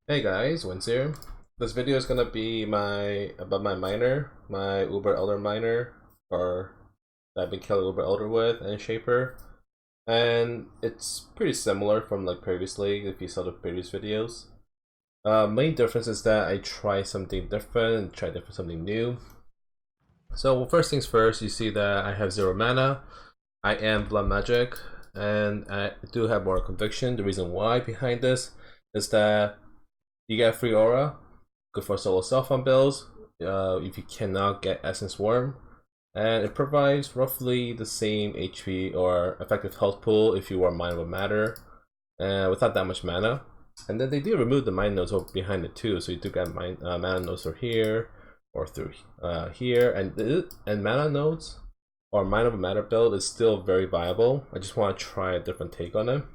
Hey guys, Wins here. This video is gonna be about my miner, my Uber Elder miner, or that I've been killing Uber Elder with, and Shaper. And it's pretty similar from like previously, if you saw the previous videos. Main difference is that I try something different and try something new. So first things first, you see that I have 0 mana. I am Blood Magic, and I do have more conviction. The reason why behind this is that you get free aura, good for solo self-on builds, if you cannot get Essence Worm, and it provides roughly the same HP or effective health pool if you are Mind of Matter, without that much mana. And then they do remove the mind nodes behind it too, so you do get mana nodes through here or through here, and mana nodes or Mind of Matter build is still very viable. I just want to try a different take on it.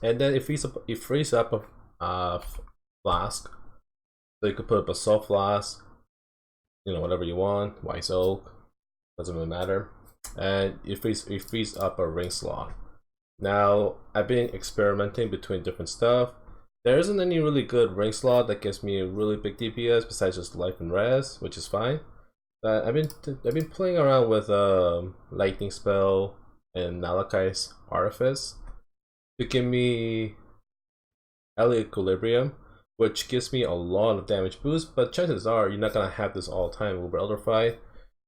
And then it frees up a flask, so you could put up a Basalt Flask, whatever you want, Wise Oak, doesn't really matter. And it frees up a Ring Sloth. Now, I've been experimenting between different stuff. There isn't any really good Ring Sloth that gives me a really big DPS besides just Life and Res, which is fine. But I've been playing around with Lightning Spell and Nalakai's Artifice to give me Elite Equilibrium, which gives me a lot of damage boost, but chances are you're not gonna have this all the time over Elder fight.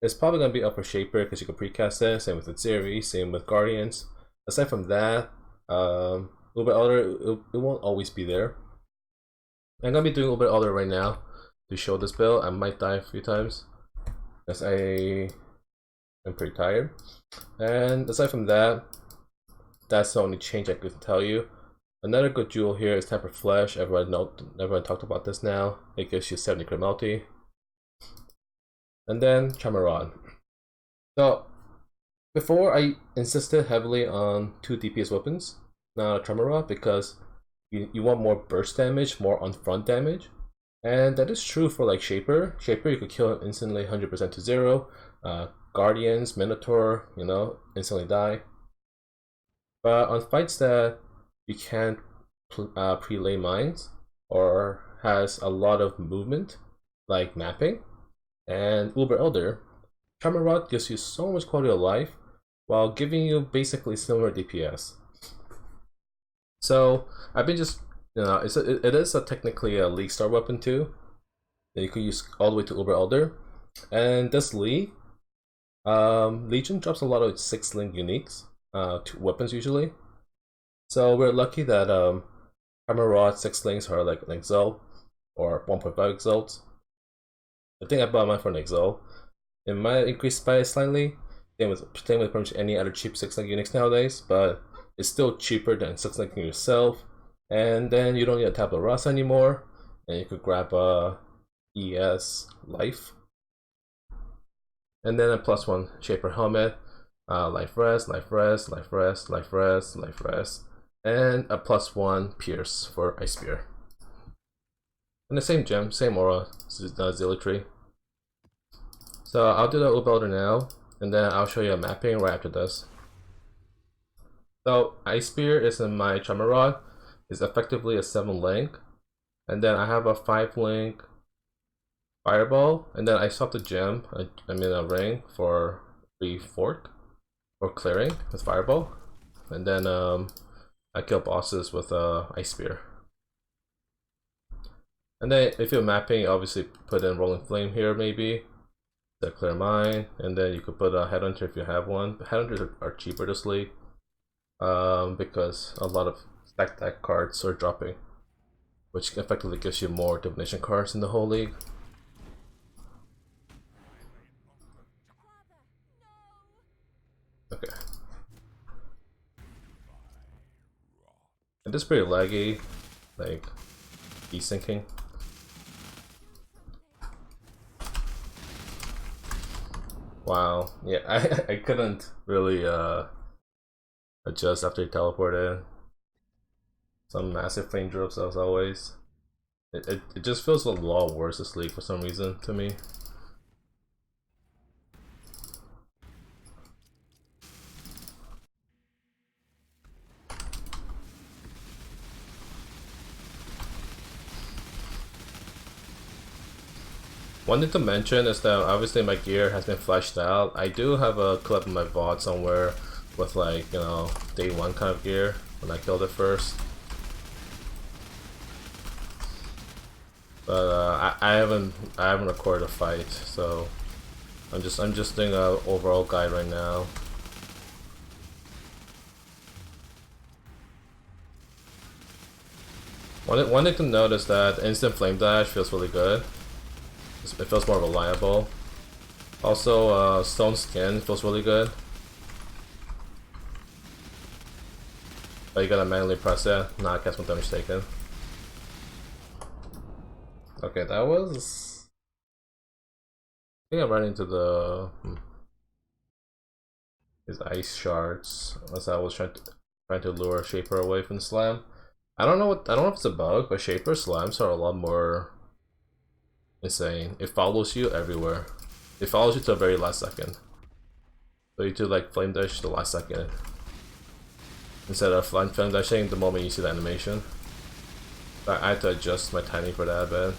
It's probably gonna be up for Shaper because you can precast it, same with Atziri, same with Guardians. Aside from that, Uber Elder, it won't always be there. I'm gonna be doing Uber Elder right now to show this build. I might die a few times because I am pretty tired. And aside from that, that's the only change I could tell you. Another good jewel here is Tempered Flesh. Everyone talked about this now. It gives you 70 crit multi. And then Charmer Rod. So before I insisted heavily on 2 DPS weapons, now Charmer Rod, because you want more burst damage, more on front damage. And that is true for like Shaper. Shaper you could kill him instantly 100% to 0. Guardians, Minotaur, instantly die. But on fights that you can't prelay mines or has a lot of movement, like mapping and Uber Elder, Charmer Rod gives you so much quality of life while giving you basically similar DPS. So I've been just, it is technically a League Star weapon too that you could use all the way to Uber Elder. And this League, Legion drops a lot of 6-link uniques, 2 weapons usually. So we're lucky that Charmer Rod 6 links are like an Exalt or 1.5 Exalts. I think I bought mine for an Exalt. It might increase by slightly, same with pretty much any other cheap 6-link uniques nowadays, but it's still cheaper than 6-linking yourself. And then you don't need a Tabula Rasa anymore, and you could grab a ES Life. And then a +1 Shaper Helmet, Life Rest, Life Rest, Life Rest, Life Rest, Life Rest, and a +1 Pierce for Ice Spear. And the same gem, same aura, Zealotry. So I'll do the Uber Elder now, and then I'll show you a mapping right after this. So Ice Spear is in my Charmer Rod. It's effectively a 7-link, and then I have a 5-link Fireball, and then I swap the gem, I mean a ring, for the fork or clearing with Fireball, and then I kill bosses with Ice Spear. And then if you're mapping, obviously put in Rolling Flame here maybe to clear mine, and then you could put a Headhunter if you have one. Headhunters are cheaper this league because a lot of stack deck cards are dropping, which effectively gives you more divination cards in the whole league. Okay. And this is pretty laggy, like desyncing. Wow, yeah, I couldn't really adjust after he teleported. Some massive flame drops as always. It just feels a lot worse this league for some reason to me. One thing to mention is that obviously my gear has been fleshed out. I do have a clip in my VOD somewhere with like, you know, day 1 kind of gear when I killed it first. But I haven't recorded a fight, so I'm just doing a overall guide right now. One thing to note is that instant flame dash feels really good. It feels more reliable. Also, stone skin feels really good. But you gotta manually press it, not cast when damage taken. Okay, that was... I think I ran into the... His ice shards as I was trying to lure Shaper away from the slam. I don't know if it's a bug, but Shaper slams are a lot more insane. It follows you everywhere. It follows you to the very last second. So you do like flame dash the last second. Instead of flame dashing the moment you see the animation. I had to adjust my timing for that a bit.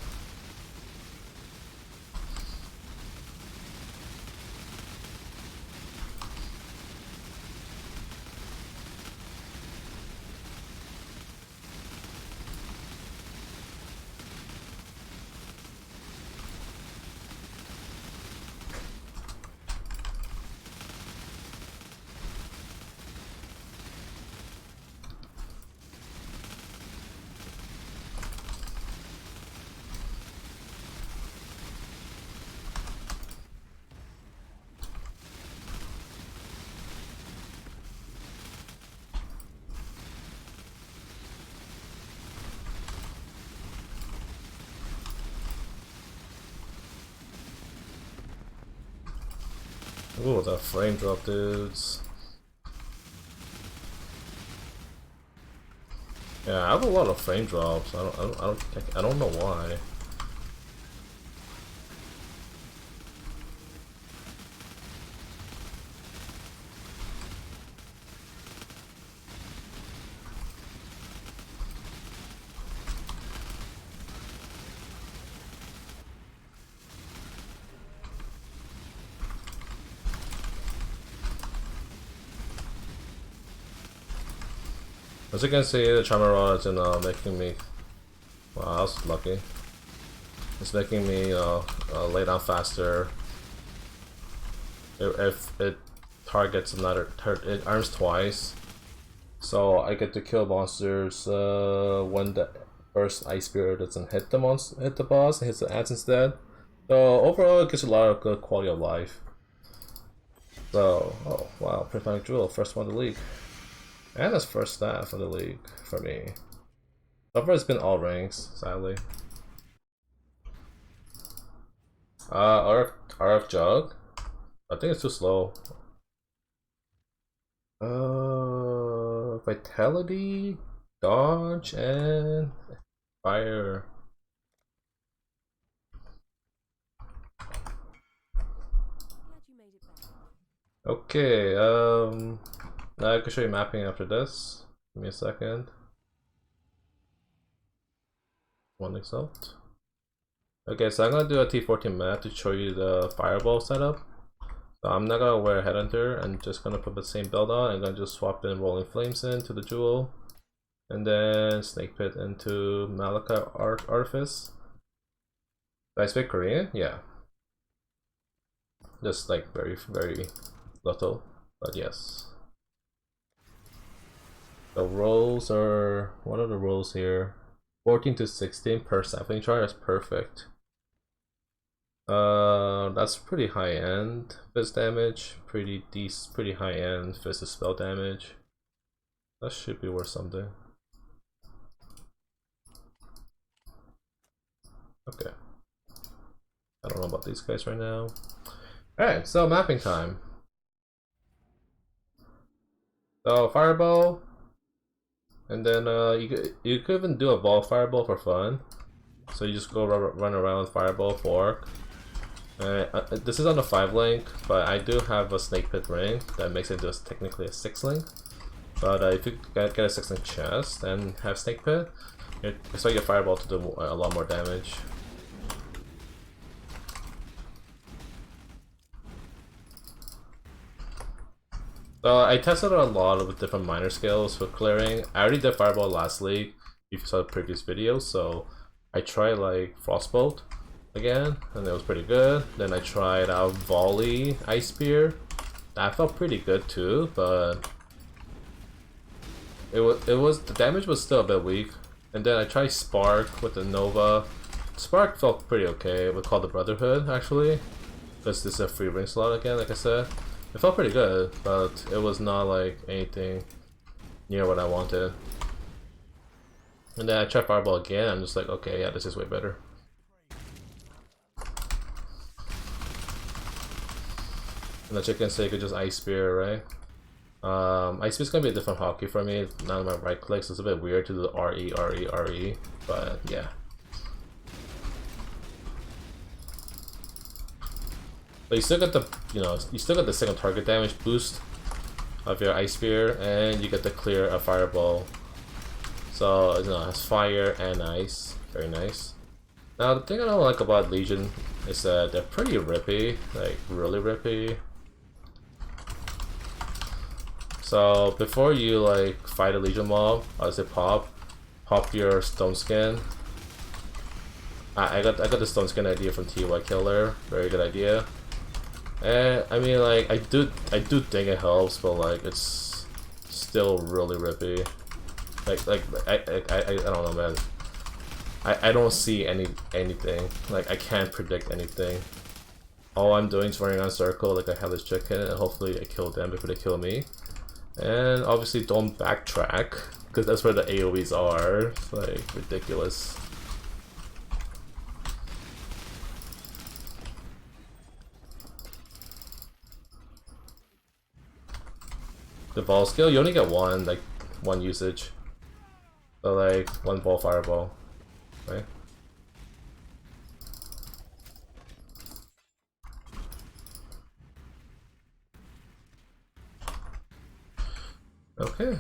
Ooh, the frame drop, dudes. Yeah, I have a lot of frame drops. I don't know why. As you can see, the Charmer Rod is making me... Wow, I was lucky. It's making me lay down faster. If it targets another... it arms twice. So I get to kill monsters when the first Ice Spirit doesn't hit the boss, it hits the ads instead. So overall, it gives a lot of good quality of life. So, oh wow, Prismatic Jewel, first one in the league. And that's first staff of the league for me. So far it's been all ranks, sadly. RF Jug? I think it's too slow. Vitality, Dodge, and Fire. Okay, now I can show you mapping after this. Give me a second. One exalt. Okay, so I'm gonna do a T14 map to show you the fireball setup. So I'm not gonna wear Headhunter, I'm just gonna put the same build on. I'm gonna just swap in Rolling Flames into the Jewel. And then Snake Pit into Malachite Artifice. Did I speak Korean? Yeah. Just like very little, but yes. The rolls are, what are the rolls here? 14 to 16 per sapling chart, that's perfect. That's pretty high end fist damage, pretty high end fist spell damage. That should be worth something. Okay. I don't know about these guys right now. Alright, so mapping time. So fireball, and then you could even do a ball fireball for fun. So you just go run around with fireball, fork. This is on the 5 link, but I do have a Snake Pit ring that makes it just technically a 6 link. But if you get a 6 link chest and have Snake Pit, you expect your fireball to do a lot more damage. Well, I tested a lot of different minor skills for clearing. I already did Fireball last league, if you saw the previous video, so I tried like Frostbolt again, and it was pretty good. Then I tried out Volley Ice Spear. That felt pretty good too, but it was the damage was still a bit weak. And then I tried Spark with the Nova. Spark felt pretty okay. We call the Brotherhood actually, because this is a free ring slot again, like I said. It felt pretty good, but it was not like anything near what I wanted. And then I tried Fireball again, I'm just like, okay, yeah, this is way better. And the chicken say you could just Ice Spear, right? Ice Spear's gonna be a different hotkey for me. Now my right click, so it's a bit weird to do the RE, RE, RE, but yeah. But you still get the, you still get the second target damage boost of your Ice Spear, and you get to clear a Fireball. So, it has fire and ice. Very nice. Now, the thing I don't like about Legion is that they're pretty rippy, like really rippy. So, before you like fight a Legion mob, as it pop your Stone Skin. I got the Stone Skin idea from TY Killer. Very good idea. And I mean, like I do think it helps, but like it's still really rippy. I don't know, man. I don't see anything. Like I can't predict anything. All I'm doing is running around circle like I have this chicken, and hopefully I kill them before they kill me. And obviously don't backtrack, because that's where the AoEs are. It's like ridiculous. The ball skill, you only get one usage. So like one ball fireball, right? Okay,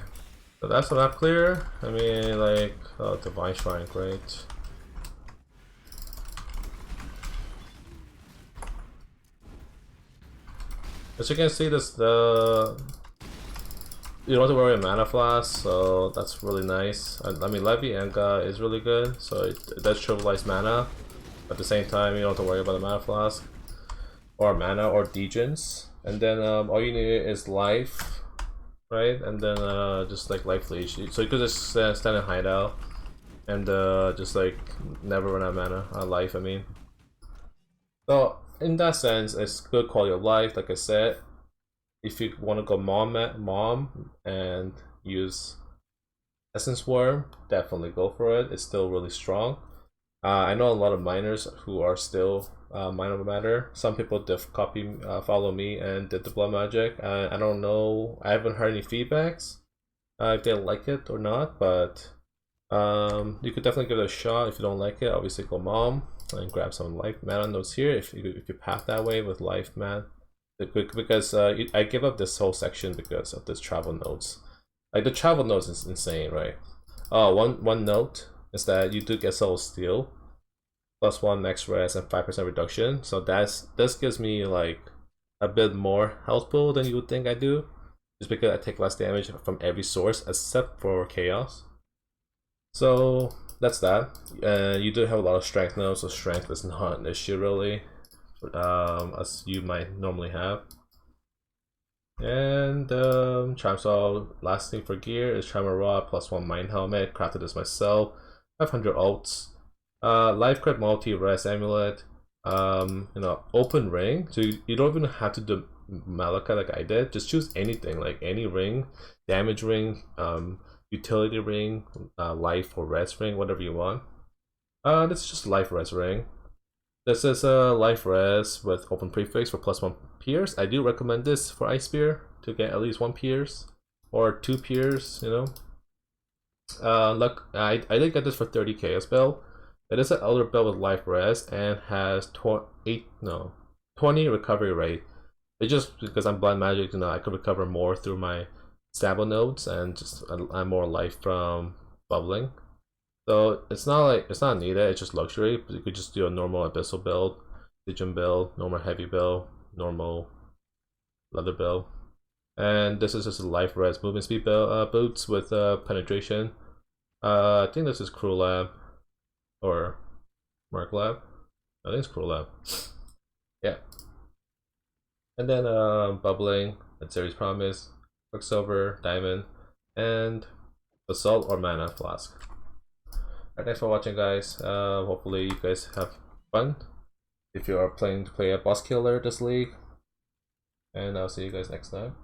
so that's not clear. I mean, like, oh, Divine Shrine, great. As you can see, you don't have to worry about mana flask, so that's really nice. I mean, Levy Enga is really good, so it does trivialize mana. At the same time, you don't have to worry about the mana flask, or mana, or degens. And then all you need is life, right? And then just like life leech. So you could just stand in hideout, and just like never run out of mana, life, I mean. So in that sense, it's good quality of life, like I said. If you want to go mom and use Essence Worm, definitely go for it. It's still really strong. I know a lot of miners who are still Mind Over Matter. Some people follow me and did the Blood Magic. I don't know. I haven't heard any feedbacks if they like it or not, but you could definitely give it a shot. If you don't like it, obviously go mom and grab some life mana notes here. If you path that way with life man. Because I give up this whole section because of this travel notes. Like the travel notes is insane, right? One note is that you do get Soul Steal, +1 max res and 5% reduction. So this gives me like a bit more health pool than you would think I do, just because I take less damage from every source except for chaos. So that's that. You do have a lot of strength notes, so strength is not an issue really. As you might normally have. And Charmsaw, last thing for gear is Charmer Rod, +1 Mind Helmet, crafted this myself, 500 ults, Life Crit Multi-Res Amulet, open ring, so you don't even have to do Malaka like I did, just choose anything, like any ring, damage ring, utility ring, life or res ring, whatever you want. This is just life res ring. This is a life res with open prefix for +1 pierce. I do recommend this for Ice Spear to get at least 1 pierce or 2 pierce, Look, I did get this for 30k as bell. It is an elder bell with life res and has 20 recovery rate. It's just because I'm blind magic, I could recover more through my Sabo nodes and just I'm more life from bubbling. So it's not needed, it's just luxury, but you could just do a normal abyssal build, Legion build, normal heavy build, normal leather build. And this is just a life res movement speed boots with penetration. I think this is Cruel Lab or Mark Lab. I think it's Cruel Lab. Yeah. And then bubbling, and Series Promise, Quicksilver, Diamond, and Assault or Mana Flask. Alright, thanks for watching, guys. Hopefully you guys have fun if you are planning to play a boss killer this league. And I'll see you guys next time.